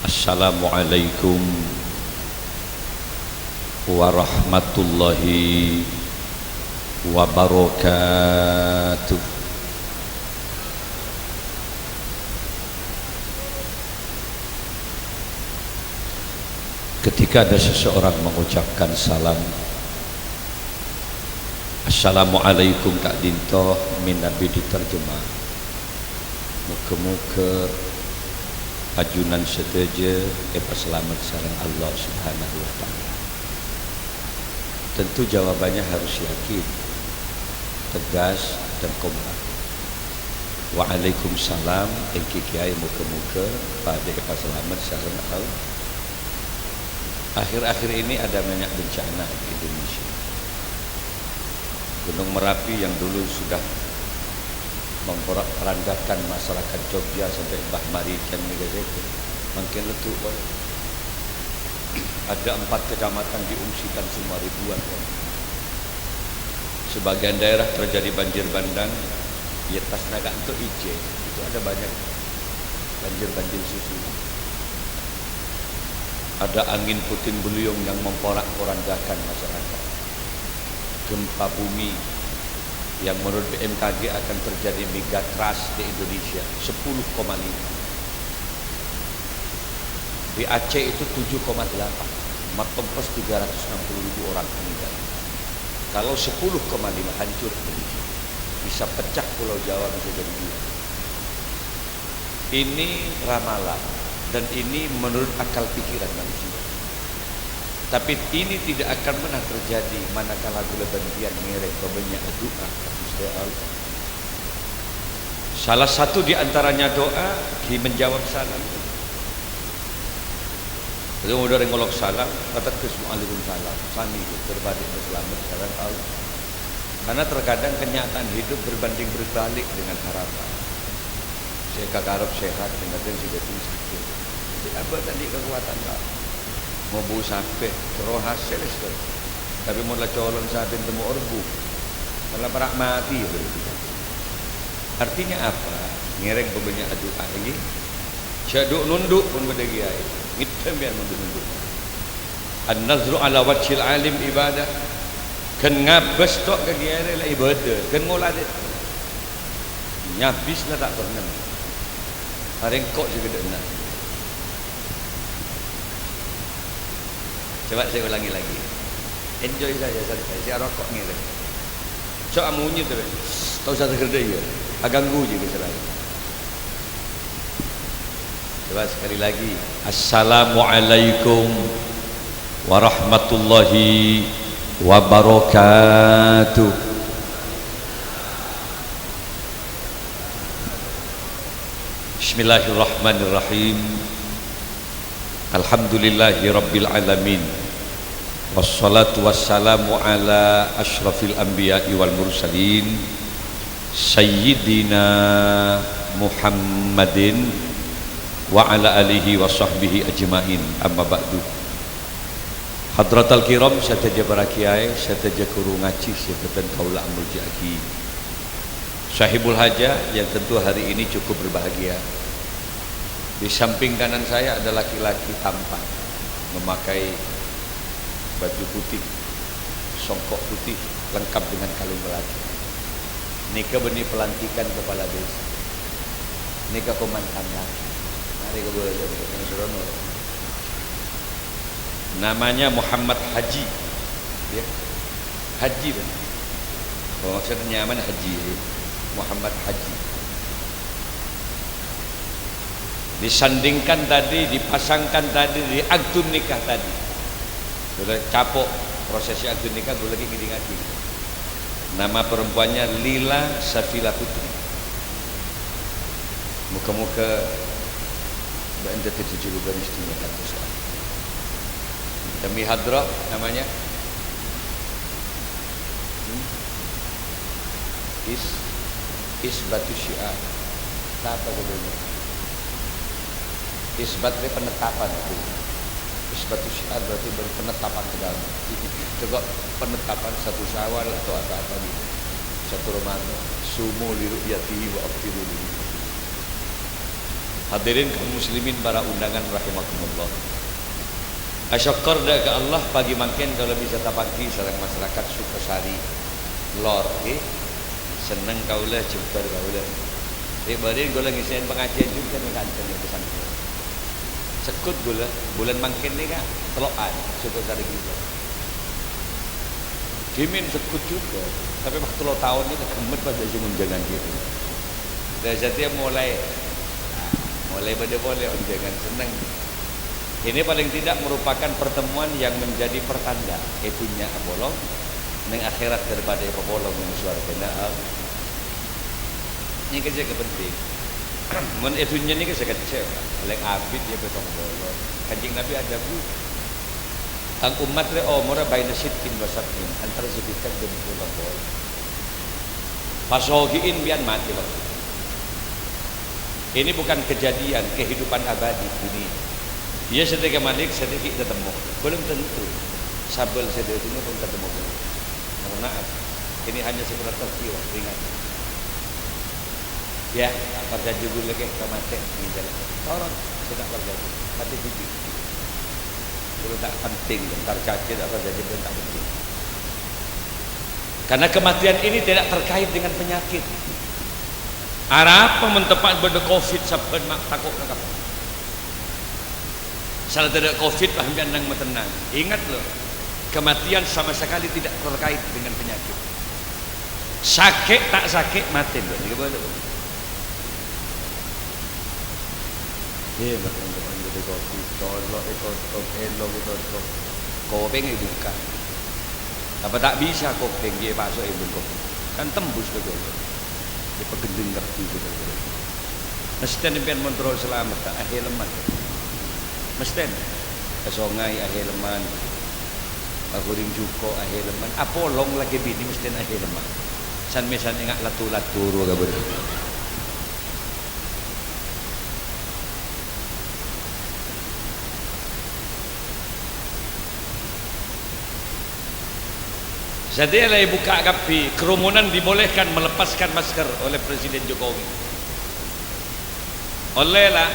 Assalamualaikum warahmatullahi wabarakatuh. Ketika ada seseorang mengucapkan salam, Assalamualaikum Kak Dinto, min Nabi diterjemah, muka-muka ajunan seteja selamat sareng Allah Subhanahu wa taala. Tentu jawabannya harus yakin, tegas dan kompak. Waalaikumsalam engki kiai muka-muka pada selamat sareng Allah. Akhir-akhir ini ada banyak bencana di Indonesia. Gunung Merapi yang dulu sudah memporak-porandakan masyarakat Jogja sampai Mbah Marican Megazete makin letup. Ada 4 kecamatan diungsikan semua ribuan orang. Sebagian daerah terjadi banjir bandang. Ya tas naga untuk IJ itu ada banyak banjir susulan. Ada angin puting beliung yang memporak-porandakan masyarakat. Gempa bumi yang menurut BMKG akan terjadi megatrust di Indonesia 10,5. Di Aceh itu 7,8, Matempes 360.000 orang meninggal. Kalau 10,5 hancur Indonesia, bisa pecah Pulau Jawa, bisa jadi 2. Ini ramalan dan ini menurut akal pikiran manusia. Tapi ini tidak akan pernah terjadi manakala gula bantian ngerek banyak doa. Salah satu di antaranya doa menjawab salam. Jadi mudah ngolok salam, kata kesmu alaikum salam. Sami berbalik berselamat sareng Allah. Karena terkadang kenyataan hidup berbanding berbalik dengan harapan. Saya kagarap sehat dengan dan sudah sakit. Jadi apa tadi kekuatan Allah? Mau bu sampai terus hasil itu, tapi mula colon sampai temu orbu, malah perak mati. Artinya apa? Ngerek bebanyak doa ini, syaduk nunduk pun berdegi air, ngitem biar nunduk. An-nazru ala wajhil alim ibadah, kan ngabes tok ke giare lah ibadah, kan ngolah dia, nyabis lah tak pernah, hari kok juga dengar. Coba saya ulangi lagi. Enjoy saja saya rokok ni. So amunyi tu. Tahu saya kerja ya. Aganggu je keselai. Coba sekali lagi. Assalamualaikum warahmatullahi wabarakatuh. Bismillahirrahmanirrahim. Alhamdulillahi rabbil alamin. Wassalatu wassalamu ala ashrafil anbiya'i wal mursalin Sayyidina Muhammadin wa ala alihi wa sahbihi ajma'in. Amma ba'du. Hadratal kiram, sataja para kiai, sataja guru ngaji, sataja kaula amul jaki, sahibul hajah yang tentu hari ini cukup berbahagia. Di samping kanan saya ada laki-laki tampan memakai baju putih, songkok putih, lengkap dengan kalung melati. Nika benih pelantikan kepala desa. Nika komandan laki. Mari ke boleh yang serono. Namanya Muhammad Haji. Ya. Haji benar. Maksudnya nyaman Haji. Muhammad Haji. Disandingkan tadi, dipasangkan tadi di akad nikah tadi. Sudah capok prosesi akad nikah, gue lagi ngiding-ngiding. Nama perempuannya Lila Safila Putri. Muka-muka berenda 7 bulan istimewa soal. Demi hadrah namanya Isbatu Syiar. Apa judulnya? Isbat itu penetapan itu. Isbatu Syiar berarti penetapan agama. Juga penetapan satu Syawal atau apa-apa gitu. Satu Ramadan. Sumu li ru'yatihi wa aftiru li. Hadirin kaum muslimin para undangan rahimakumullah. Asyukur dah ke Allah pagi makin kalau bisa tapaki sareng masyarakat Sukasari lor seneng kaulah jumpa kaulah. Barin gula ngisiin pengajian juga nih kantor yang pesantren. Sekut gula bulan makin ni kan telokan Sukasari kita. Dimin sekut juga. Tapi waktu lo tahun ni kemet pada jangan jangan gitu. Dan jadi mulai pada boleh jangan senang. Ini paling tidak merupakan pertemuan yang menjadi pertanda itunya abolong neng akhirat daripada abolong yang suara kena. Ini kerja kepenting. Men itunya ni kerja kecil. Paling abid dia betong bolong. Kanjeng Nabi ada bu. Ang umat le mora baina sitkin wasatin antara sekitar dan bolong. Pasogiin biar mati waktu. Ini bukan kejadian kehidupan abadi ini. Ia sedekah malik sedikit ketemu. Belum tentu. Sabel sedekah ini pun ketemu. Karena ini hanya sekedar tertiwa ringan. Ya, tak perjanji dulu ke kematian ini jalan. Orang tidak perjanji. Mati biji. Kalau tak penting, bentar caci tak perjanji pun tak penting. Karena kematian ini tidak terkait dengan penyakit. Arab mentepat pada COVID sampai mak takut nak apa? Salah tidak COVID paham nang tenang. Ingat loh, kematian sama sekali tidak terkait dengan penyakit. Sakit tak sakit mati loh. Ni apa tu? Macam tu COVID, tolong ikut, kau pengen buka. Apa tak bisa kau pengen masuk ibu kau? Kan tembus ke kau? Dia pegendeng ngerti gitu. Mesti nimpian kontrol selamat tak akhir leman. Mesti kesongai akhir leman. Paguring juko akhir leman. Apolong lagi bini mesti akhir leman. San mesan ingat latu-latu ruga ber. Jadi lah buka kapi, kerumunan dibolehkan melepaskan masker oleh Presiden Jokowi. Oleh lah,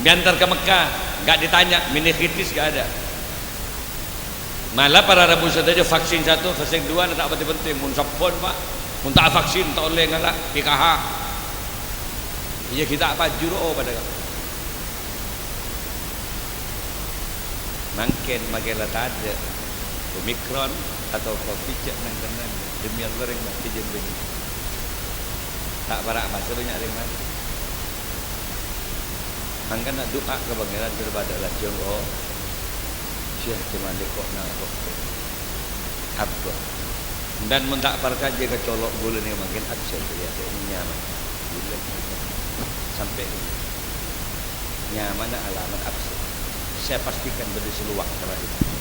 diantar ke Mekah, gak ditanya, meningitis gak ada. Malah para Rabu saja vaksin 1, vaksin 2 tak penting-penting. Mun sapon pak, mun tak vaksin tak oleh ngalak PKH. Iya kita apa juro pada kamu. Mungkin magelah tak ada Omikron atau COVID nang tenan demi Allah ring mati jen begini. Tak barak baca banyak ring mati. Angkan nak doa ke pangeran daripada Allah jero. Syekh cuma lekok nang kok. Abba. Dan mun tak parkan je kecolok gula ni makin absen dia ini nyaman. Gula sampai ini. Nyaman alamat absen. Saya pastikan benda seluang terakhir.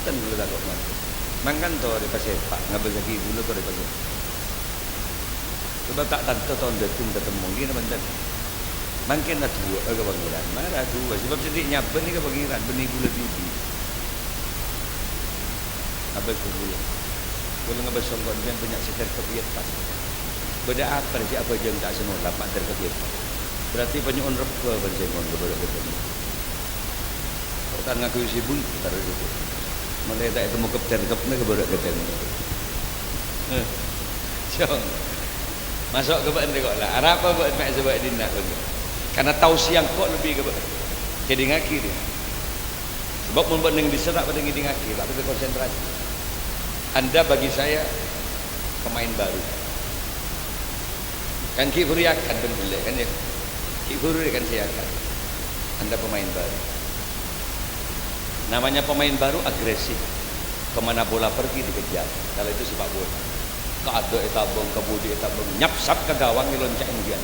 Ten gula tak kok mati. Mangkan tu di pasepak, ngabel lagi gula tu di pasepak. Sebab tak tentu tahun detung ketemu ni nama dan. Mungkin dah tua ke pangeran. Mana tua sebab sediknya benih ke pangeran, benih gula bibi. Abel ke gula. Gula ngabel songkon dia punya sertifikat pas. Beda apa sih apa jeng tak semua lapan sertifikat. Berarti penyuon reba berjengon kepada ketemu. Kalau ngaku sibuk taruh itu. Mulai tak temu kapten kapten ke borak kapten. Jom. Masuk ke badan kau lah. Arab apa buat mak sebab dia nak bagi. Karena tahu siang kau lebih ke badan. Jadi ngaki dia. Sebab membuat neng diserap pada ngidi ngaki, tak boleh konsentrasi. Anda bagi saya pemain baru. Kan Ki Furi akan berbalik kan ya. Ki Furi kan saya akan. Anda pemain baru. Namanya pemain baru agresif. Kemana bola pergi dikejar. Kalau itu sepak bola. Keado etabong, kebudi etabong, nyapsap ke gawang diloncat kemudian.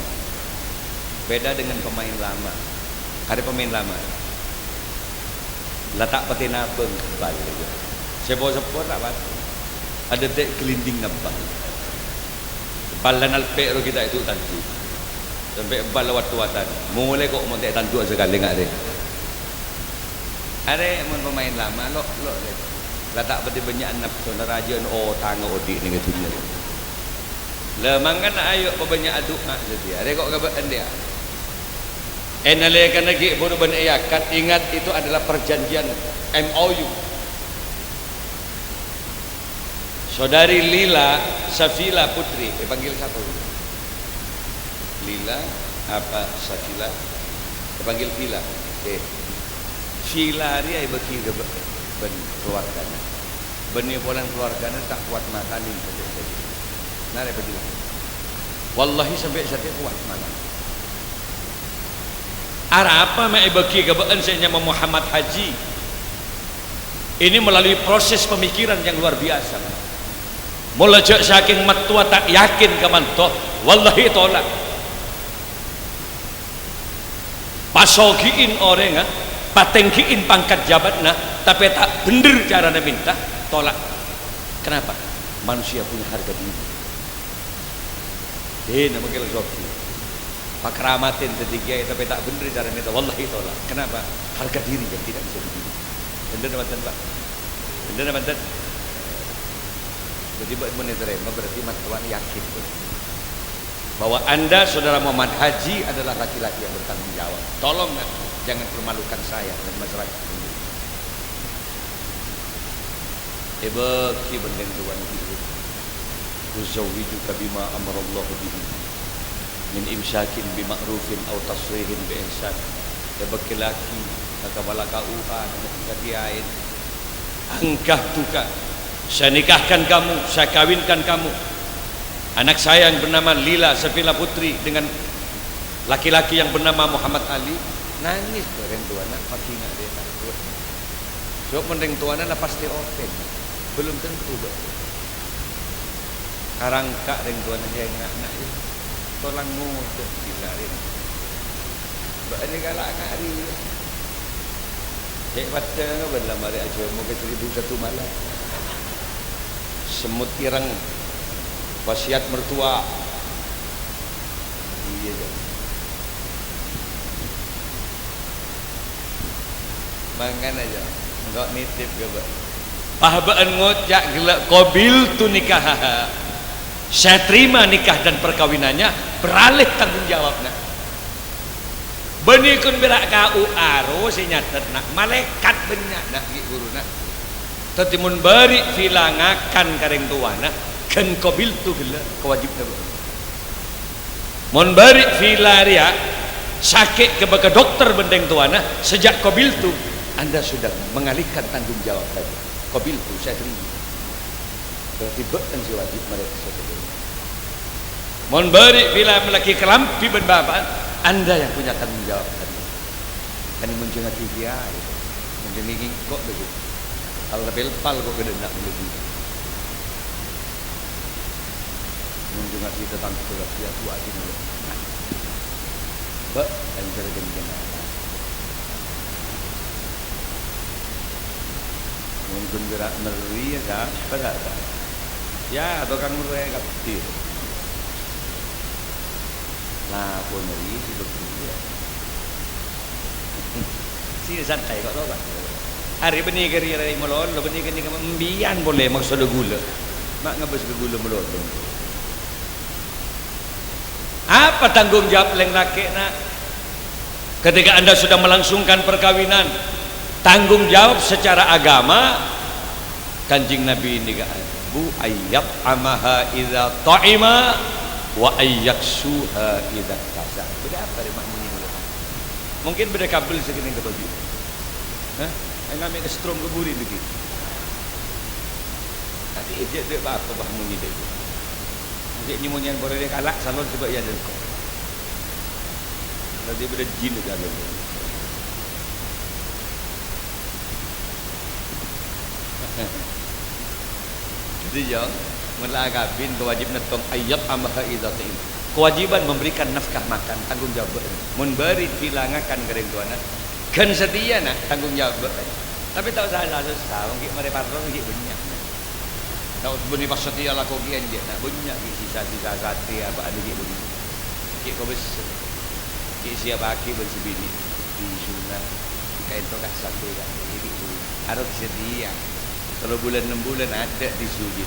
Beda dengan pemain lama. Ada pemain lama. Letak peti nabeng balik. Sepo-sepo tak batu. Ada dek kelinding nabang. Balan alpek kita itu tantu. Sampai bal wat-watan. Mulai kok montek tantu sekali ngak dek. Ada mun pemain lama lo letak beti banyak nafsu raja tangga odik ni gitu. Lemangan ayo banyak aduk nak dia. Dia kok gaban dia. Enale kan lagi baru benayakan ingat itu adalah perjanjian MOU. Saudari Lila Safila Putri, panggil siapa? Lila apa Safila? Panggil Vila. Vila dia bagi ben keluarganya. Benih bulan keluarganya tak kuat makanin saja. Nare begini. Wallahi sampai saat kuat makan. Apa mai bagi kebean saya Muhammad Haji. Ini melalui proses pemikiran yang luar biasa. Mula jak saking matua tak yakin kamanto, wallahi tolak. Pasogiin orang, patengkiin pangkat jabatna, tapi tak bener cara minta, tolak. Kenapa? Manusia punya harga diri. Nama kita zoki. Pakramatin ketiga tapi tak bener cara minta, wallahi tolak. Kenapa? Harga diri yang tidak bisa dibeli. Bener banten Pak. Bener banten. Jadi buat menerima berarti matuan yakin bahwa anda saudara Muhammad Haji adalah laki-laki yang bertanggung jawab. Tolong jangan permalukan saya dan masyarakat ini. Ki bendeng tuan itu. Uzawwijuka bima amarallahu bihi min imsakin bima'rufin aw tasrihin bi ihsan. Bagi laki kata UA katiain angkah tuka. Saya nikahkan kamu, saya kawinkan kamu. Anak saya yang bernama Lila Safila Putri dengan laki-laki yang bernama Muhammad Ali. Nangis orang tuana pagi nak dia takut. So mendeng tuana lah pasti open. Belum tentu bah. Karangka dengan tuana dia nak itu. Tolong muda gila ini. Bah ini galak ngari. Cek baca belah mari aja mau ke 1001 malam. Semut ireng wasiat mertua iya je mangan aja enggak nitip ke pahabaan ngocak gelak qabil tu nikah saya terima nikah dan perkawinannya beralih tanggung jawabnya benih kun berak kau aro si nyatet nak malaikat banyak nak guru nak tetimun beri filangakan kareng tuana kan qabil tu gila kewajibnya mon beri filaria sakit ke baka dokter bendeng tuana sejak qabil tu anda sudah mengalihkan tanggung jawab tadi qabil tu saya terima berarti bekan si wajib mereka seperti mon beri fila melaki kelampi ben bapak anda yang punya tanggung jawab tadi kan menjengaki dia menjengi kok begitu kalau pelpal kok gede nak lebih menjungat kita tentang dia tu aja dulu ba antara dengan mungkin gerak meri ya pada ya atau kan meri kaptir lah pun meri itu dia sini santai kok tahu tak hari benih kari rai melon, lo benih kini kembian boleh maksud gula, mak ngabis ke gula melon. Apa tanggung jawab leng laki nak? Ketika anda sudah melangsungkan perkawinan, tanggung jawab secara agama, kanjing Nabi ini bu ayyab amaha idza ta'ima wa ayyaksuha idza tasa. Beda apa dia makmuni mungkin beda kabel segini ke baju. Hah? Enggak ambil strom ke buri lagi. Tadi dia apa bah muni dia. Dia nyemunyian boleh dia kalak salon sebab ia ada kau. Kalau dia beda jin ke dalam. Jadi jauh melagabin kewajiban tong ayyab amaha idzatin. Kewajiban memberikan nafkah makan tanggung jawab. Mun beri filangakan gareng tuana. Kan setia nak tanggung jawab. Tapi tak usah susah, mungkin mereka parlo mungkin banyak. Tak bunyi pas setia lah kau kian dia nak banyak sisa-sisa sate apa ada dia bunyi. Kik kau besar, kik siapa aki bersebini di sunat, kain tokat sate kan, jadi harus setia. Kalau bulan 6 bulan ada di suji.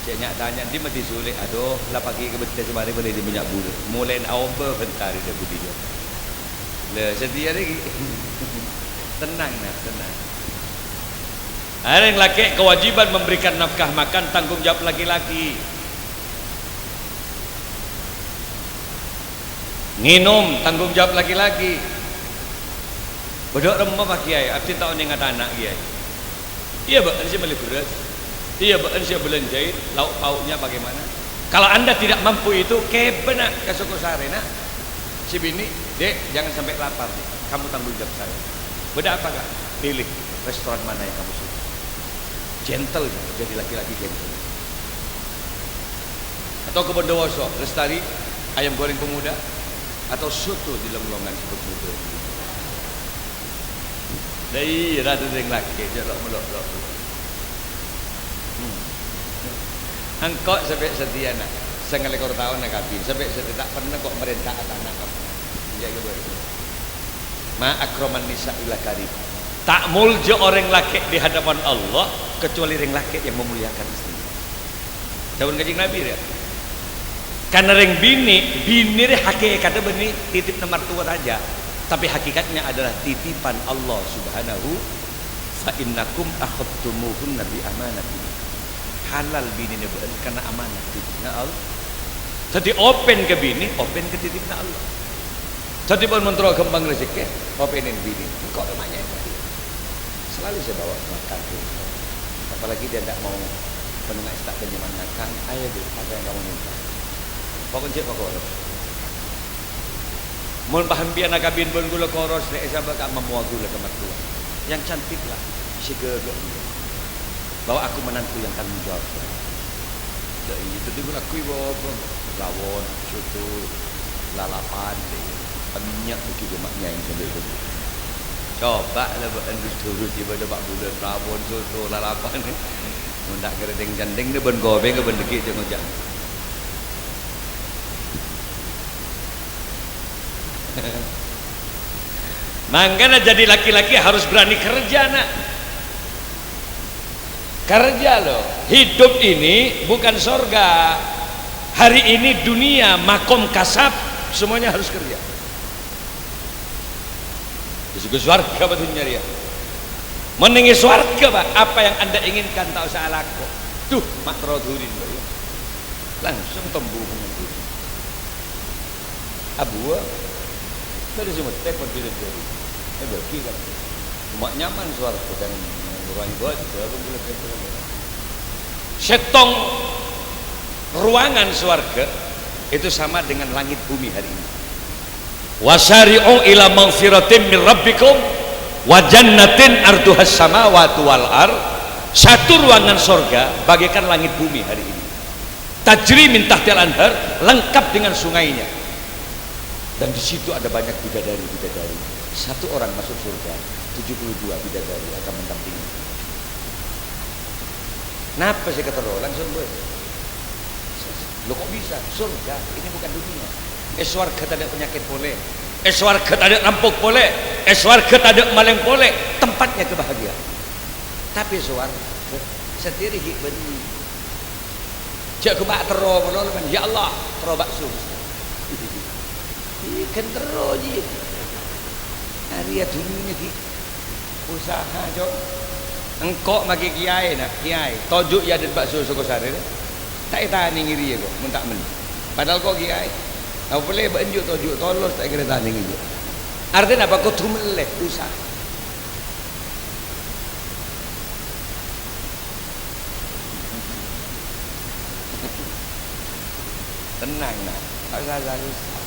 Cik nyak tanya dia mesti sulit. Aduh, lah pagi ke betul semari boleh dia minyak bulu. Mulai awal bentar dia budi dia. Le sedia lagi. Tenang nak, tenang. Ada yang laki kewajiban memberikan nafkah makan, tanggung jawab laki-laki. Nginum tanggung jawab laki-laki. Bedok remah pak kiai, abdi tahu ni ngata anak kiai. Iya pak, saya beli beras. Iya pak, saya belanjain. Lauk pauknya bagaimana? Kalau anda tidak mampu itu, kebenak ke Sukosari nak. Si bini, dek jangan sampai lapar. Dek. Kamu tanggung jawab saya. Beda apa kak? Pilih restoran mana yang kamu suka. Gentle, jadi laki-laki gentle. Atau ke Bondowoso, Lestari, ayam goreng pemuda, atau soto di Lembongan sebut muda. Dari rata yang laki, jelok melok-melok. Angkok sampai setia nak, setengah lekor tahun nak kabin, sampai setia tak pernah kok merintah atas anak kamu. Jaga boleh. Ma akroman nisa ila karim. Tak mulja orang laki di hadapan Allah kecuali orang laki yang memuliakan istri. Tahun Kanjeng Nabi ya. Karena orang bini hakikatnya bini titip nomor tua saja, tapi hakikatnya adalah titipan Allah Subhanahu. Fa innakum akhadtumuhunna bi amanatin. Halal bini ni karena amanah titipna Allah. Jadi open ke bini, open ke titipna Allah. Jadi pun mentero kembang rezeki, openin bini. Kok namanya itu? Selalu saya bawa makan itu. Apalagi dia tidak mau penengah istak penyemangatkan. Ayo bu, apa yang kamu minta? Pokoknya pokoknya. Mohon paham biar nak kabin pun gula koros, nak isabak memuah gula ke mertua. Yang cantik lah, si gegak. Bahwa aku menantu yang tanggung jawab. Jadi itu dia akui bawa lawon, soto, lalapan, minyak begitu maknya yang sampai itu. Coba lah terus tiba-tiba bak bulan lawon, soto, lalapan. Mundak keredeng jandeng ni ben gobeng ke ben dekik je ngojak. Makanya jadi laki-laki harus berani kerja nak. Kerja loh. Hidup ini bukan sorga. Hari ini dunia makom kasab, semuanya harus kerja. Disebut swarga betul nyari ya. Meninggi swarga pak, apa yang anda inginkan tak usah laku. Tuh mak terodurin ya. Langsung tembuh mengumpul. Abu dari semua telepon tidak jadi. Bagi kan. Mak nyaman swarga dan orang buat setong ruangan swarga itu sama dengan langit bumi hari ini. Wasari'u ila maghfiratin min rabbikum wa jannatin arduhas samawati wal ard. Satu ruangan surga bagaikan langit bumi hari ini. Tajri min tahtil anhar, lengkap dengan sungainya. Dan di situ ada banyak bidadari-bidadari. Satu orang masuk surga, 72 bidadari akan mendampingi. Kenapa sih kata roh? Langsung gue. Lo kok bisa? Surga ini bukan dunia. Swarga tak ada penyakit boleh. Swarga tak ada rampok boleh. Swarga tak ada maling boleh. Tempatnya kebahagiaan. Tapi swarga sendiri beri. Cak kebak tero menolong kan. Ya Allah, tero bakso. Ikan tero je. Hari dunia ki. Usaha jok. Engkau maki kiai nak, kiai. Tojuk ya ada bakso Sukosari. Tak tahan ngiri ya kok, mun tak men. Padahal kau kiai. Kau boleh benjuk tojuk tolos tak kira tahan ngiri. Artinya apa? Kau tu meleh usaha. Tenang nak, tak usah susah.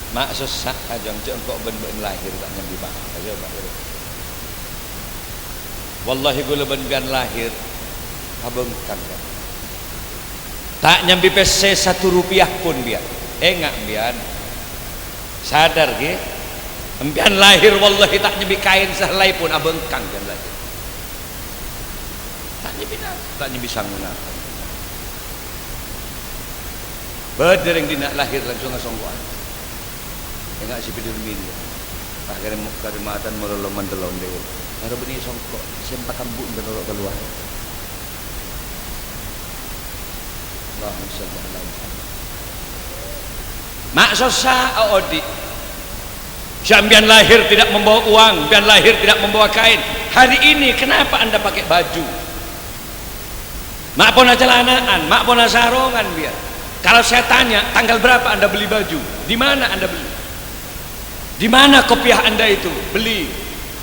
Mak susah aja cek kok ben-ben lahir tak nyambi bang. Aja mak. Wallahi gula ben-ben lahir abang kan. Tak nyambi pese 1 rupiah pun biar. Enggak biar. Sadar ke? Empian lahir wallahi tak nyambi kain sehelai pun abang kan lahir. Tak nyambi sangunan. Bedereng dina lahir langsung ngasonggoan. Enggak si pedurmin. Pak karimatan melolong mendelon dewe. Karo beni songkok sempak kambuk ndelok keluar. Allahumma shalli ala Muhammad. Mak sosa odi. Jambian lahir tidak membawa uang, pian lahir tidak membawa kain. Hari ini kenapa Anda pakai baju? Mak pona celanaan, mak pona sarongan biar. Kalau saya tanya, tanggal berapa Anda beli baju? Di mana Anda beli? Di mana kopiah Anda itu? Beli.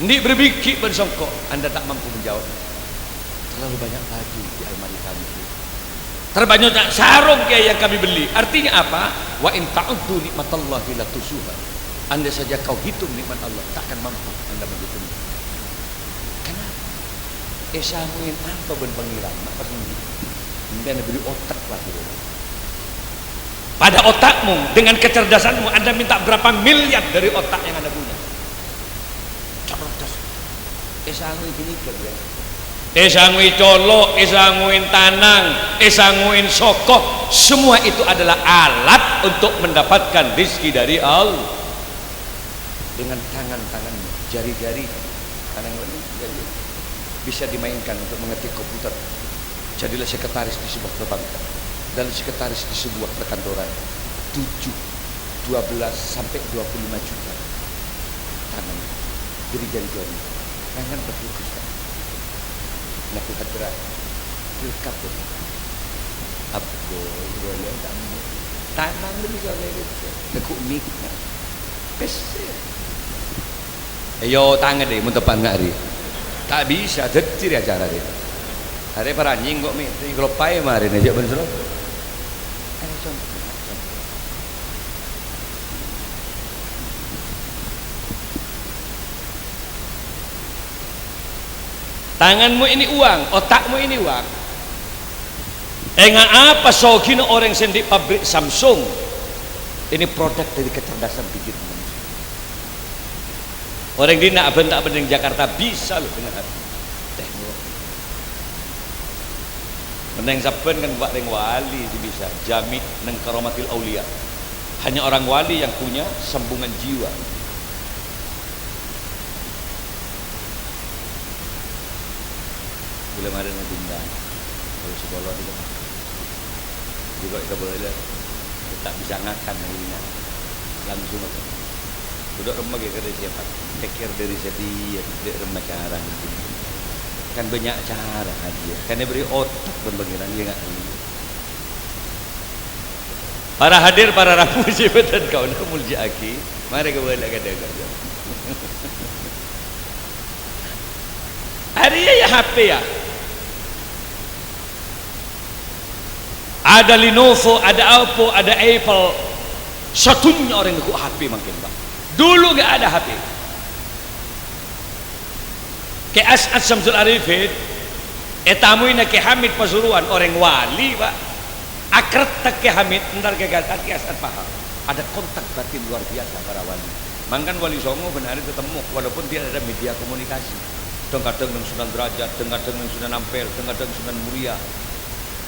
Ini berbiki bersongkok. Anda tak mampu menjawab. Terlalu banyak baju di almari kami. Terlalu banyak sarung yang kami beli. Artinya apa? Wa in ta'uddu nikmatallahi la tusuha. Anda saja kau hitung nikmat Allah, takkan mampu Anda menghitung. Kenapa? Esamuin apa ben pengiran? Mak pas Anda beri otak lah gitu. Pada otakmu dengan kecerdasanmu Anda minta berapa miliar dari otak yang Anda punya. Cerdas. Esangui gini kerja. Esangui colok, esanguin tanang, esanguin sokoh, semua itu adalah alat untuk mendapatkan rezeki dari Allah. Dengan tangan-tanganmu, jari-jari, tangan jari bisa dimainkan untuk mengetik komputer. Jadilah sekretaris di sebuah perbankan dan sekretaris di sebuah perkantoran. 7, 12 sampai 25 juta tangan jadi jari-jari tangan berfokus lakukan gerak dekat apa boleh tangan lebih boleh lekuk mik pes ayo tangan deh mau tepan nggak hari tak bisa detir acara deh hari para anjing kok mi kalau pai kemarin aja bener ada contoh. Tanganmu ini uang, otakmu ini uang. Enggak apa sogino orang sendi pabrik Samsung. Ini produk dari kecerdasan pikir manusia. Orang di nak bentak bendeng Jakarta bisa loh dengan teknologi. Bendeng saben kan buat ring wali bisa jami neng karomatil aulia. Hanya orang wali yang punya sambungan jiwa. Boleh ada yang bunda kalau sekolah juga kita boleh tak bisa ngakan ini langsung aja duduk rumah kerja siapa pikir dari sedih tidak rumah cara kan banyak cara aja kan dia beri otak berbagian dia nggak para hadir para ramu jabatan kau nak muljaki mari ke boleh kata hari ya HP ya. Ada Lenovo, ada Oppo, ada Apple. Satunya orang yang HP makin bang. Dulu gak ada HP. Ke As'ad Syamsul Arifin, etamuina ke Hamid Pasuruan orang wali pak. Akret tak ke Hamid, ntar ke Gatat ke As'ad paham. Ada kontak batin luar biasa para wali. Mangkan wali Songo benar ketemu, walaupun tidak ada media komunikasi. Kadang dengan Sunan Derajat, kadang dengan Sunan Ampel, kadang Sunan Muria.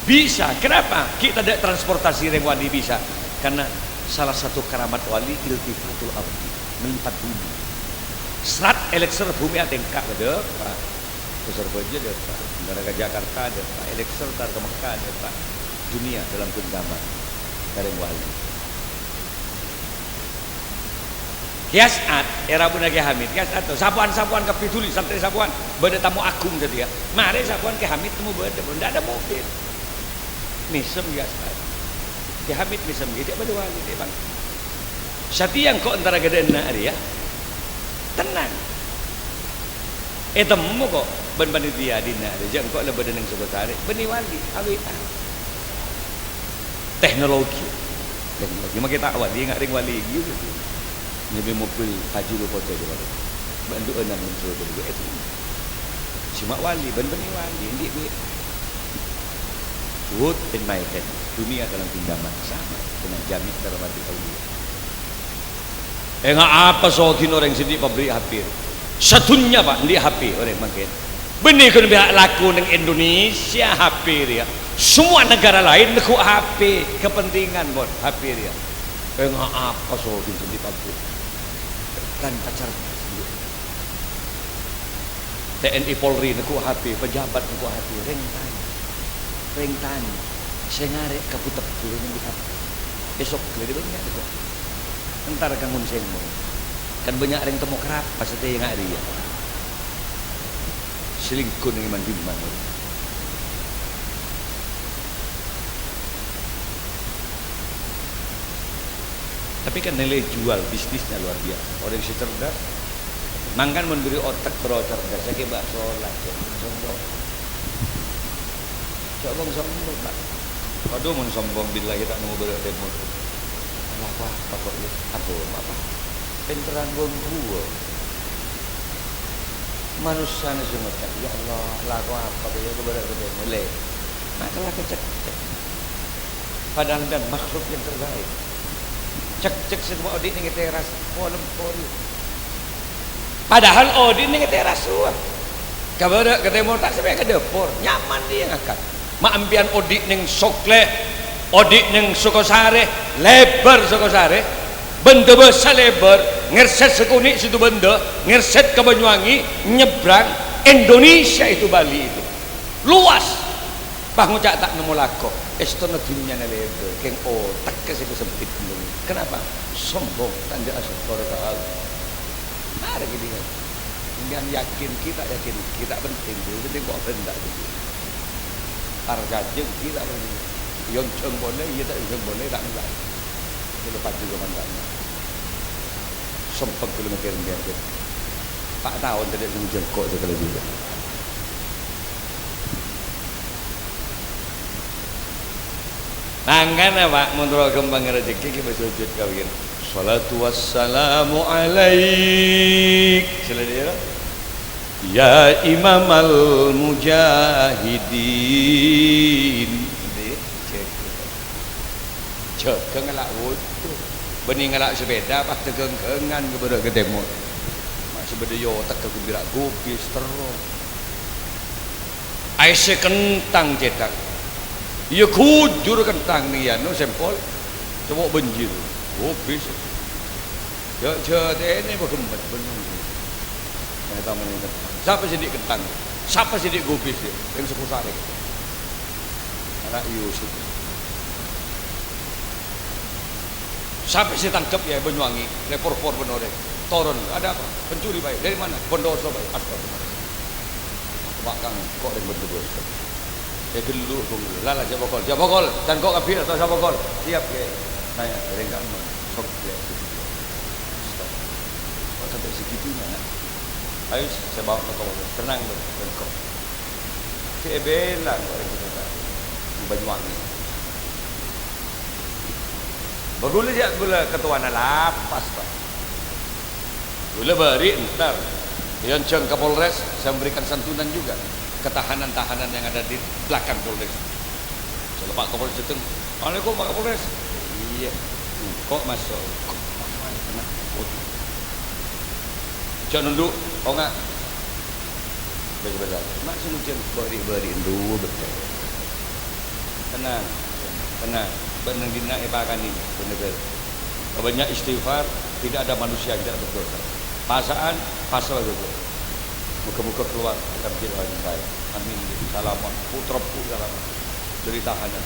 Bisa, kenapa? Kita ada transportasi yang wali bisa. Karena salah satu keramat wali iltifatul abdi, melipat bumi. Serat elixir bumi ada engkak ada, Pak. Besar Baja ada, Pak. Negara Jakarta ada, Pak. Elixir tar ke Mekah ada, Pak. Dunia dalam genggaman dari wali. Kiasat era Bunda Ki Hamid, kiasat tu sapuan-sapuan kapituli sampai sapuan beda tamu agung jadi ya. Mari sapuan Ki Hamid temu beda, benda ada mobil. Misem kiasat. Ki Hamid misem dia beda wali dia bang. Satiang kok antara gede enak dia. Tenang. Temu kok ben panitia dina dia kok le beda ning sekretari, beni wali awita. Teknologi. Cuma kita awal dia enggak ring wali gitu. Lebih mobil haji lu foto dia bantu enam unsur berdua itu cuma wali benih wali ini wood in my head dunia dalam genggaman sama dengan jamik dalam hati aulia enggak apa sokin orang sini pabrik HP satunya pak di HP orang makin benih kan pihak laku dengan Indonesia HP dia semua negara lain neku HP kepentingan buat HP dia enggak apa sokin sini pabrik tanpa cerdas. TNI Polri neku HP, pejabat neku HP, ring tan, saya ngarek kaputek turun di HP. Besok gede banyak itu. Entar kangun sengmo. Kan banyak ring temu kerap pas teh yang hari ya. Selingkuh dengan mandiman. Tapi kan nilai jual bisnisnya luar biasa. Orang yang cerdas, mangkan memberi otak pro cerdas. Saya kira sholat, sombong. Sombong, Pak. Aduh, mun sombong billahi tak mau berat demo. Apa kok lu? Apa? Penteran gua. Manusia ni semua tak. Ya Allah, lagu apa dia berat demo. Le. Makalah kecek. Padahal dan makhluk yang terbaik. Cek semua audit ni teras polem. Padahal audit ni teras suah. Kabar ketemu tak sampai ke dapur, nyaman dia ngangkat. Maampian audit ning sokle, audit ning Sukosare, lebar Sukosare, benda besar lebar, ngerset sekunik situ benda, ngerset ke Banyuwangi, nyebrang Indonesia itu Bali itu. Luas. Pangucak tak nemu lako. Estono dunia lebar, keng otak ke situ sempit dulu. Kenapa? Sombong, tanda asyukur ta'ala. Mari kita lihat. Yang yakin kita penting. Penting buat benda itu. Harga jeng kita penting. Yang ceng boleh, tak ceng boleh, tak mulai. Itu lepas juga mandangnya. Sempet kilometer dia. Pak tahun tidak semua jengkok sekali juga. Mangkan apa menurut kembang rezeki kita sujud kawin. Salatu wassalamu alaik. Sila dia. Ya Imam al-Mujahidin. Cek ngelak wudu. Bening ngelak sepeda pas tegeng-kengan kepada ketemu. Mak sepeda yo tak kebirak gubis terus. Aise kentang cetak. Ya kujur kentang ni ya, no sempol, coba banjir, habis. Ya ini bergembat benar. Saya tahu mana. Siapa sidik kentang? Siapa sidik gubis dia? Yang Sukosare. Anak Yusuf. Siapa sih tangkap ya Banyuwangi? Repor-por benar. Toron, ada apa? Pencuri baik. Dari mana? Bondoso baik. Astagfirullah. Bakang kok yang berdosa. Ya dulu lala jabokol dan kok kabir atau jabokol siap ya saya enggak mau sok ya kok sampai segitunya nak ayo saya bawa ke kau tenang kok si ebelan orang kita di Banyuwangi bagula je gula ketua lapas pak gula beri entar yang ceng Kapolres saya memberikan santunan juga ketahanan-tahanan yang ada di belakang Polres. Selepas Kapolres datang, Assalamualaikum Pak Kapolres. Iya. Kok masuk? Cak nunduk, kau enggak? Baca-baca. Mak suruh cek beri dua betul. Tenang. Benar dina ibakan ini benar. Banyak istighfar, tidak ada manusia yang tidak berdosa. Pasal betul. Muka-muka keluar kita berjaya yang baik. Amin. Salaman. Putraku salaman. Dari tahanan.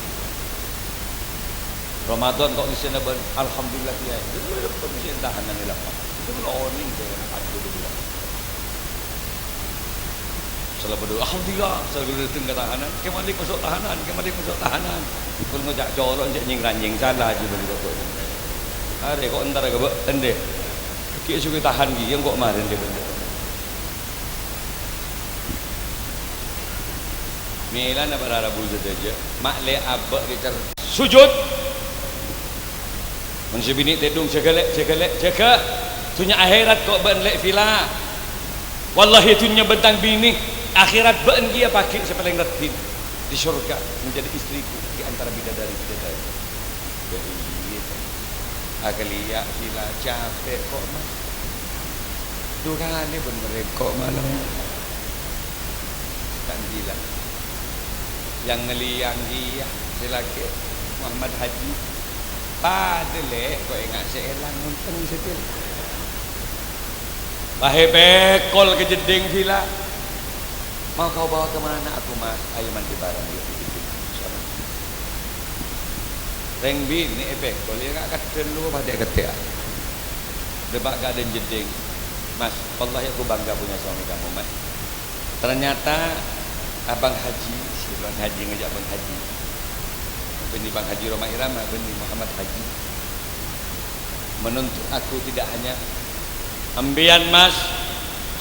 Ramadan kok di sana alhamdulillah dia. Itu mesti tahanan di lapan. Itu meloning dengan alhamdulillah. Setelah berdoa alhamdulillah, setelah datang ke tahanan, kemalik masuk tahanan. Kalau ngajak corok cek nying-ranjing salah aja bagi kok. Are kok entar ke ende. Ki suka tahan gi yang kok kemarin dia benda. Milan apa Rabu saja. Mak le abak kita sujud. Manusia bini tedung jaga. Tunya akhirat kok ben lek vila. Wallahi tunya bentang bini akhirat ben dia pakai sepaling retin di surga menjadi istriku di antara bidadari. Jadi akalia vila capek kok mas. Durane bener kok malam. Kan gila. Yang ngeliang dia silake Muhammad Haji padele kok ingat seelang munteng setil Bahaya bekol ke jeding sila. Mau kau bawa kemana aku mas? Ayo mandi bareng yuk. Reng bini bekol ya gak kata lu pada kata. Debak gak ada jeding. Mas, wallahi aku bangga punya suami kamu mas. Ternyata abang haji, si bang haji ngajak abang haji. Bini bang haji Roma Irama, bini Muhammad Haji. Menuntut aku tidak hanya ambian mas,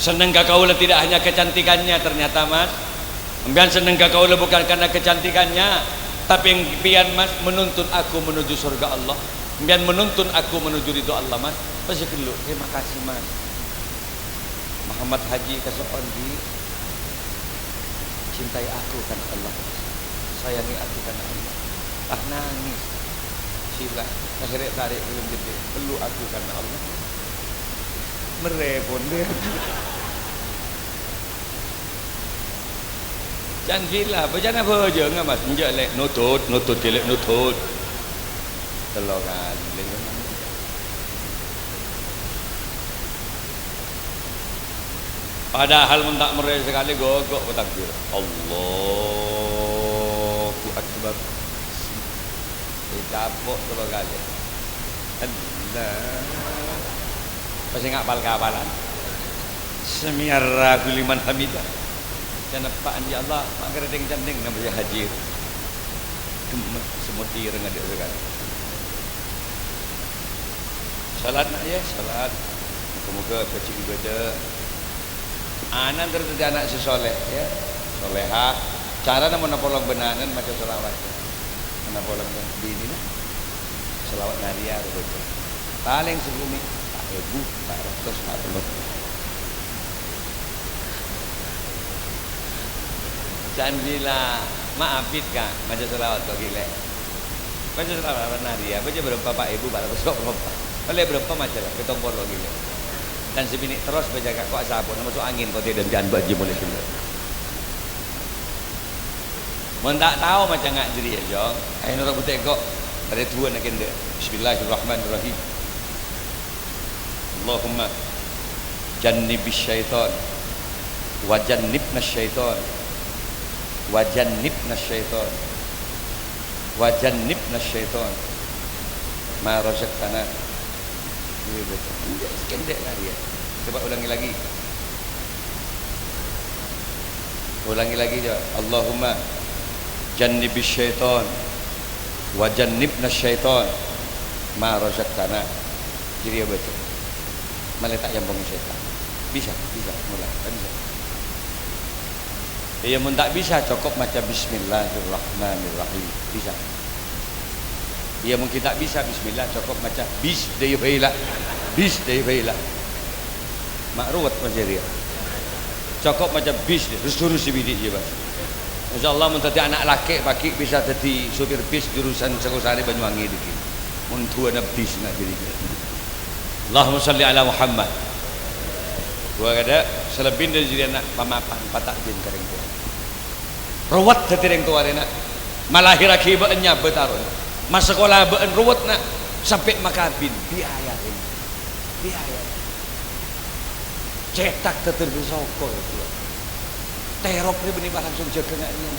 seneng kakaula tidak hanya kecantikannya ternyata mas. Ambian seneng kakaula bukan karena kecantikannya, tapi ambian mas menuntut aku menuju surga Allah. Ambian menuntun aku menuju ridho Allah mas. Pasti keluk, terima kasih mas. Muhammad Haji kasokon di cintai aku karena Allah, sayangi aku karena Allah. Ah nangis sila akhirnya tarik belum gede, perlu aku karena Allah. Merepon dia. Jangan gila, berjangan apa aja enggak mas? Menjak lek nutut jelek nutut. Telur kali. Padahal mentak mereka sekali gogok takbir. Allahu Akbar. Capok telur kali. Allah. Pasti ngapal kapalan. Semiara kuliman hamidah. Dan apaan ya Allah, maka redeng-redeng namanya haji. Gemet semutir ngadik sekali. Salat nak ya, salat. Muka-muka kecil ibadah. Anak terjadi anak si soleh ya, soleha. Cara nama napolong benanan macam selawat. Napolong bini lah. Selawat naria betul. Paling sebumi tak ribu, tak ratus, tak telur. Jangan bila maafit kak, macam selawat kau gila. Macam selawat naria, macam berapa pak ibu, baru besok berapa. Boleh berapa macam lah, ketong polo gila. Dan sebini terus baca kau sabun, masuk angin kau tidak jangan baju boleh gila. Mendak tahu macam ngak jadi ya jong. Ayo orang putih kok ada tuan nak kende. Bismillahirrahmanirrahim. Allahumma jannibis syaitan wa jannibnas syaitan wa jannibnas syaitan wa jannibnas syaitan ma razaqtana. Ini betul. Kendek lah dia. Coba ulangi lagi. Ulangi lagi je. Allahumma jannibis syaitan wa jannibnas syaitan ma razaqtana. Jadi apa itu? Meletak yang bangun syaitan. Bisa mulai. Bisa. Ia mun tak bisa cukup macam bismillahirrahmanirrahim. Bisa. Ia mungkin tak bisa bismillah cukup macam bis dari baila. Bis dari baila. Makruat macam dia. Cukup macam bis dia. Terus si bidik je bang. InsyaAllah mun tadi anak laki baki bisa jadi supir bis jurusan Sekosari Banyuwangi dikit. Mun tua ada bis nak jadi. Allahumma salli ala Muhammad. Gua kata selebih dari jadi anak pamapan patak jin kering tua. Ruwat tetireng tua dia nak. Malahir akibatnya bertarung. Mas sekolah beun ruwet nak sampai makabin biaya ini. Biaya. Cetak teterbesoko itu. Terop ni benih langsung jaga nak ni.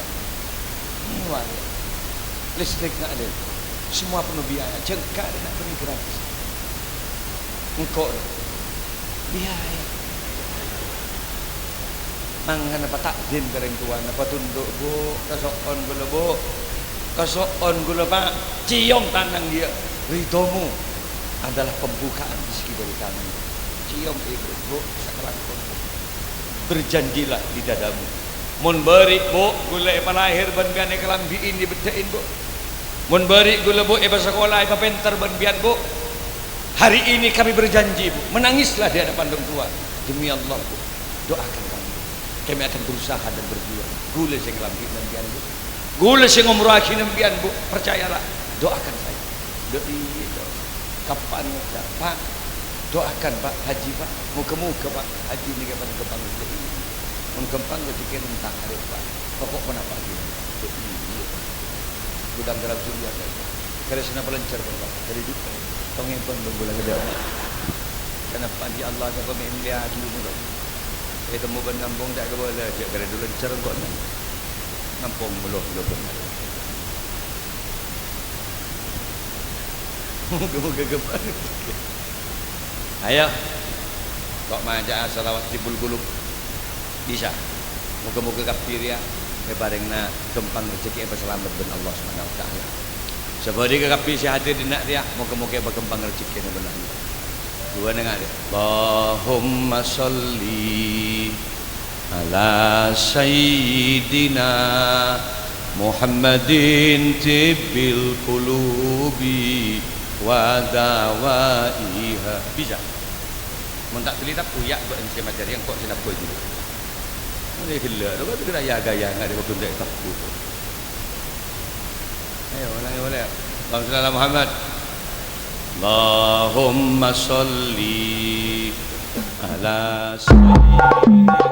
Ini wah. Listrik nak ada. Semua penuh biaya. Jengkak dia nak beri gratis. Engkau biaya. Mangan apa takdim kering tuan apa tunduk bu kasokon gula bu kasokon gula pak cium tangan dia ridomu adalah pembukaan rezeki dari kami cium ibu bu sekarang berjanjilah di dadamu mun beri bu gula ipa lahir ban bian kelambi ini bedain bu mun beri gula bu ipa sekolah ipa penter ban bian bu hari ini kami berjanji bu menangislah di hadapan orang tua demi Allah bu doakan kami akan berusaha dan berjuang. Gula sing lambi nembian bu, gula sing umrahki nembian bu, percayalah. Doakan saya. Kapan pak? Doakan pak haji pak. Muka-muka pak haji ni kapan kepang itu. Mun kempang rezeki entah hari pak. Pokok pun apa lagi? Gudang dalam surga saya. Kalau sana pelancar pak. Dari itu tongeng pun bulan kedua. kenapa di Allah ke kami dia dulu ni itu mau ngambung tak ke boleh cek kena dulu cereng kok ngampung meluh benar moga-moga gebar ayo kok maca salawat tibul qulub bisa moga-moga kapir ya barengna kempang rezeki berselamat ben Allah Subhanahu wa taala sebab dia kapir si hadir di nak dia moga-moga berkembang rezeki benar dua dengar dia Allahumma sholli ala sayyidina Muhammadin tibbil qulubi wa dawaiha bisa mentak telitap uyak buat MC materi yang kok sila kau juga ini gila lepas tu kena gaya enggak ada waktu untuk takut ayo ulangi boleh Allahumma Muhammad Allahumma sholli ala sayyidina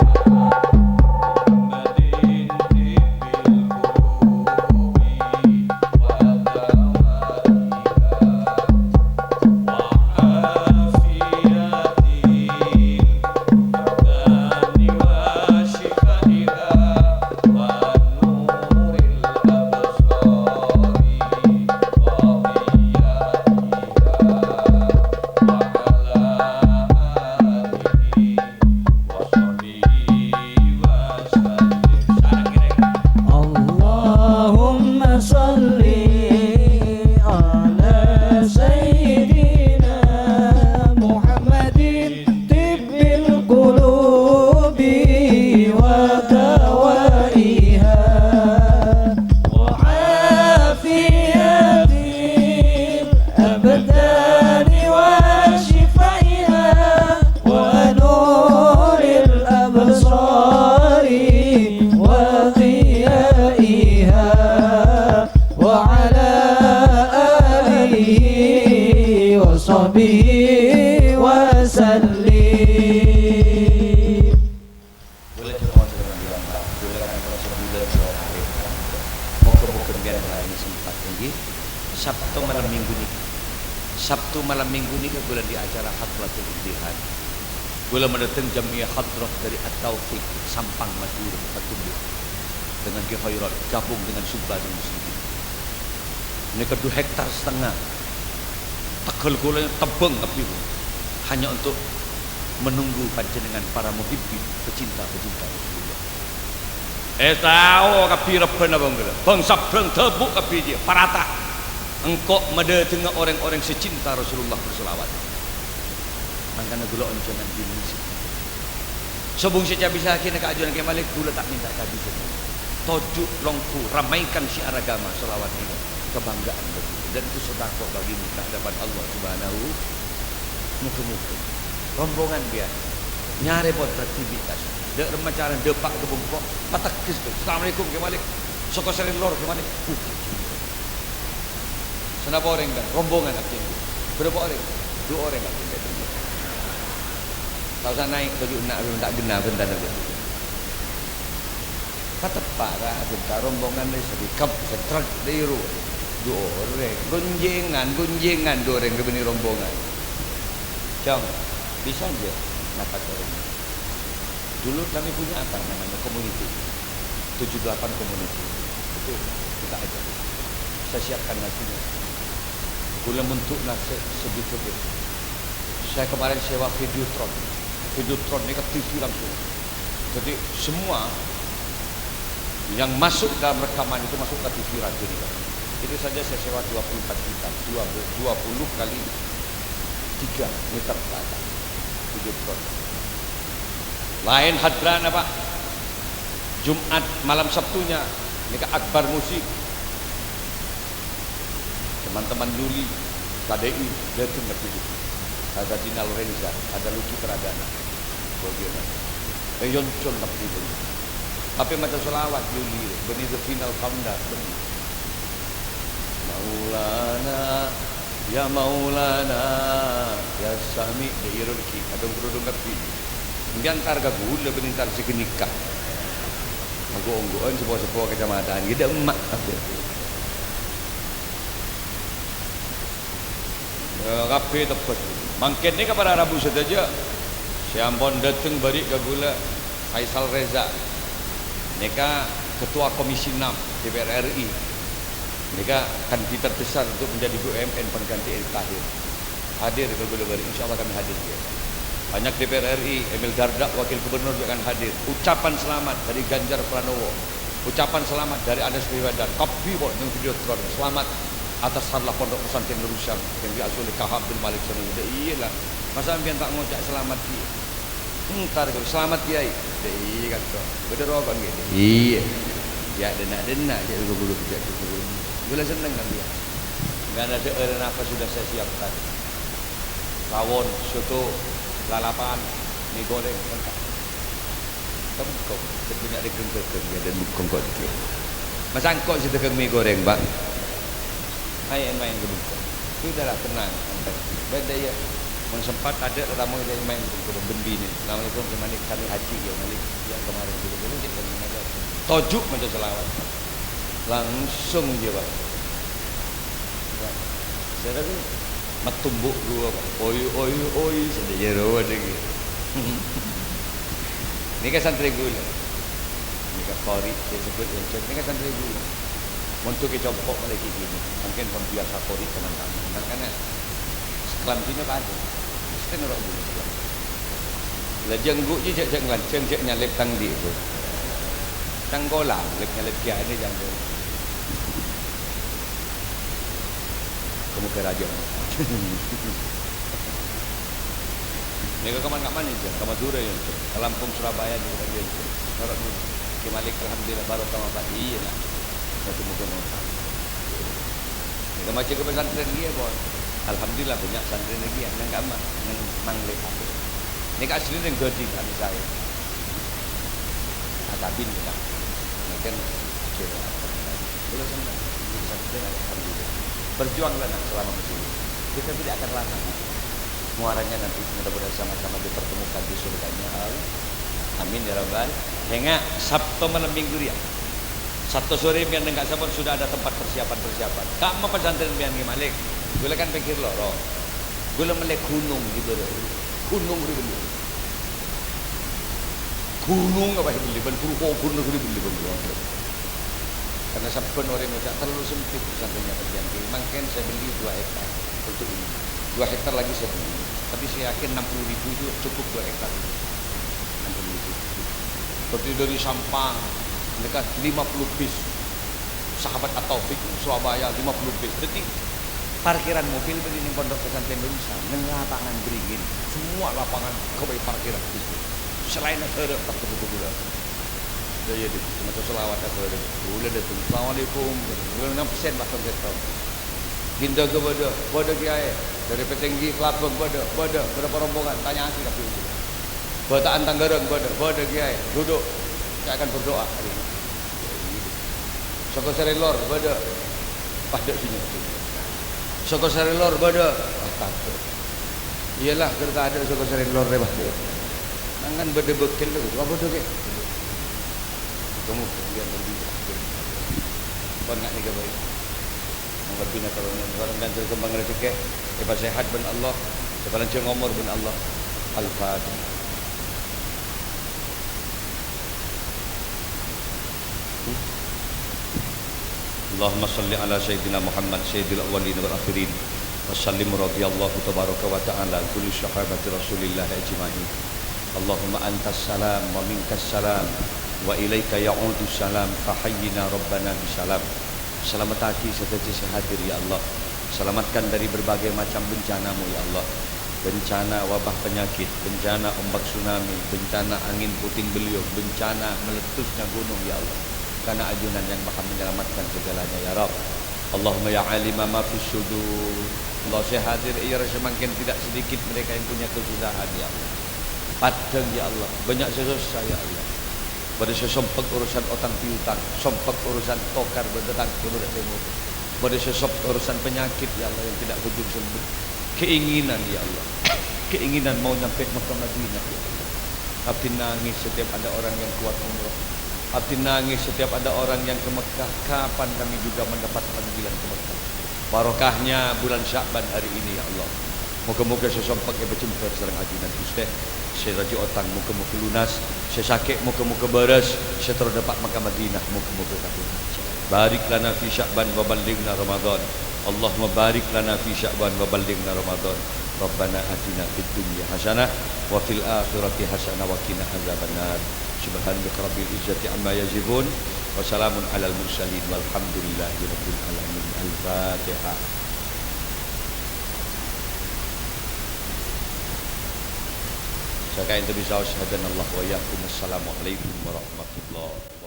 Sabtu malam minggu ni ke gula di acara Hadratul Ittihad. Gula mendatang Jamiah Hadrah dari At-Taufiq Sampang Madura Patumbuh dengan Ki Khairat gabung dengan Subhan Muslimin. Ini ke 2,5 hektar Tekel gula yang tebeng api hanya untuk menunggu panjenengan para muhibbin pecinta-pecinta Rasulullah. Tahu kapi repen abang gula. Bang sabrang tebuk kapi dia parata. Engkau mada tengah orang-orang secinta Rasulullah berselawat. Angkana gula oncongan di Indonesia. Sebung sejak bisa akhirnya keajuan ke Malik gula tak minta kabis. Tojuk longku ramaikan syiar agama selawat ini kebanggaan bagi dan itu sedekah bagi hadapan Allah Subhanahu muka-muka. Rombongan dia nyari aktivitas. Dek remacaran depak ke bungkok patakis. Assalamualaikum ke Malik. Soko sering lor ke Malik. Kenapa orang kan? Rombongan akhirnya. Berapa orang? 2 orang akhirnya. Kalau saya naik baju nak tak genap bentar lagi. Kata parah bentar rombongan dari sedikap setruk dari ru. 2 orang. Gunjingan 2 orang ke bini rombongan. Jom, bisa je dapat orang. Dulu kami punya apa namanya community. 78 community. Itu kita ajar. Saya siapkan nasinya. Gula bentuk nasi segitu. Saya kemarin sewa Videotron. Videotron ni ke TV langsung. Jadi semua yang masuk dalam rekaman itu masuk ke TV radio ni. Itu saja saya sewa 24 juta. 20 kali 3 meter ke atas. Videotron. Lain hadran apa? Jumat malam Sabtunya ni ke Akbar Musik. Teman-teman Duli, KDI, datang ke situ. Ada Dina Lorenza, ada Luki Pradana, bagaimana? Yoncon ke situ. Tapi macam selawat Duli, benih the final countdown, benih. Maulana, ya Sami, ya Irulki, ada berudung kapi. Kemudian targa gula benih tar sekenikah. Aku-onggoan sebuah-sebuah kecamatan, kita emak. Rapi tepat Mangkin ni kepada Rabu saja. Siampun datang beri ke gula Faisal Reza. Nika Ketua Komisi 6 DPR RI. Nika kandidat besar untuk menjadi BUMN pengganti Erick Thohir. Hadir ke gula beri. InsyaAllah kami hadir dia. Banyak DPR RI, Emil Dardak, Wakil Gubernur juga akan hadir. Ucapan selamat dari Ganjar Pranowo. Ucapan selamat dari Anies Baswedan. Kopi buat dengan video tron. Selamat atas harlah pondok pesantren Rusang yang diasuh oleh Kahab bin Malik Sani. Iyalah. Masa ambian tak ngucap selamat dia. Entar kau selamat kiai. Iya kan kau. Berdoa kan gitu. Iya. Ya denak-denak je guru-guru kerja tu. Gula senang kan dia. Enggak ada orang apa sudah saya siapkan. Rawon, soto, lalapan, mie goreng lengkap. Kongkong, sebenarnya ada kongkong ya dan kongkong dikit. Mas angkot si tegang mie goreng, Pak. Main ke kongkong. Sudahlah tenang. Beda ya. Mun sempat ada ramai yang main ke bendi ni. Assalamualaikum kemalik kami haji ya Malik yang kemarin juga dulu kita mengajar. Tojuk macam selawat. Langsung je, Pak. Saya kata matumbuk dua Pak. Oi sudah jero lagi. Ni kan santri gula. Ni kan Farid saya sebut yang ni kan santri gula. Untuk kita coba lagi gini. Mungkin pun biasa Farid teman-teman. Karena sekelam sini ada. Mesti nerok gula sekelam. Lah jengguk je cek lanceng cek nyalip tang di tu. Tang golang lek nyalip kia ni janggo. Kamu ke raja. Ni ke kaman-kaman ni je, ke Madura je. Ke Lampung Surabaya ni je. Nerok dulu. Ki Malik alhamdulillah baru sama Pak. Iyalah. Satu muka nota. Ni ke macam ke pesantren dia pun. Alhamdulillah banyak santri lagi yang enggak mah nang mangle apa. Ni kat asli ning Godi kami saya. Ada bin kita. Mungkin kira boleh sama santri alhamdulillah. Berjuanglah nak selama ini. Kita tidak akan lama. Muaranya nanti mudah-mudahan sama-sama dipertemukan di surganya. Amin ya rabbal. Hingga Sabtu malam minggu dia. Sabtu sore biar enggak sabar sudah ada tempat persiapan. Kak mau pesantren biar Malik. Gula kan pikir lorong. Gula melek gunung gitu loh. Gunung beli. Gunung apa yang beli? Gunung beli. Karena sabun orang macam terlalu sempit pesantrennya terjangkau. Mungkin saya beli 2 hektar untuk ini. 2 hektar lagi saya beli. Tapi saya yakin 60.000 itu cukup 2 hektar. 60.000. Seperti dari Sampang dekat 50 bis. Sahabat At-Taufik Surabaya 50 bis. Berarti parkiran mobil begini pondok pesantren Indonesia neng lapangan beringin semua lapangan kau parkiran itu selain ada tak betul-betul daya di macam selawat atau ada boleh ada assalamualaikum boleh 6% bahkan kita ginda ke bodoh kiai dari Petenggi Kelabang bodoh berapa rombongan tanya asli tapi itu Bataan Tanggarang bodoh kiai duduk saya akan berdoa hari ini Soko Serelor bodoh pada sini Soko Serelor bodoh iyalah kita ada Soko Serelor lewat nangan bodoh bekil tu apa bodoh ke kamu kemudian berbicara kau nak ni kebaik mengerbina kalau orang dan terkembang rezeki lepas sehat ben Allah sepanjang umur ben Allah Al-Fatihah. Allahumma salli ala Sayyidina Muhammad Sayyidil awwalin wal akhirin wa sallim radhiyallahu tabaraka wa ta'ala kulli sahabati Rasulillah ajma'in. Allahumma antas salam wa minkas salam wa ilaika ya'udu salam fahayyina rabbana bisalam. Selamat hati setiap hadir ya Allah. Selamatkan dari berbagai macam bencana-Mu ya Allah. Bencana wabah penyakit, bencana ombak tsunami, bencana angin puting beliung, bencana meletusnya gunung ya Allah. Karena ajunan yang maha menyelamatkan segalanya ya Rabb. Allahumma ya alima ma fis sudur. Allah saya hadir ya semakin tidak sedikit mereka yang punya kesusahan ya Allah. Padang ya Allah, banyak susah ya Allah. Pada sesompak urusan otang piutang, sompak urusan tokar berdatang menurut temu. Pada sesompak urusan penyakit ya Allah yang tidak kunjung sembuh. Keinginan ya Allah, keinginan mau nyampe Mekah Madinah ya Allah. Abdi nangis setiap ada orang yang kuat umrah. Abdi nangis setiap ada orang yang ke Mekah. Kapan kami juga mendapat panggilan ke Mekah? Barokahnya bulan Sya'ban hari ini ya Allah. Moga-moga saya sampai berjumpa serang ajunan Ustaz. Saya raja otang moga-moga lunas. Saya sakit moga-moga beres. Saya terdapat Makkah Madinah moga-moga kabul. Barik lana fi Sya'ban wa ballighna Ramadan. Allahumma barik lana fi Sya'ban wa ballighna Ramadan. Rabbana atina fid dunya hasanah wa fil akhirati hasanah wa qina adzabannar. Subhanaka rabbil izzati amma yasifun wa salamun alal mursalin walhamdulillahi rabbil alamin. Al-Fatihah. Saya kata bisa Allah wa yakum. Assalamualaikum warahmatullahi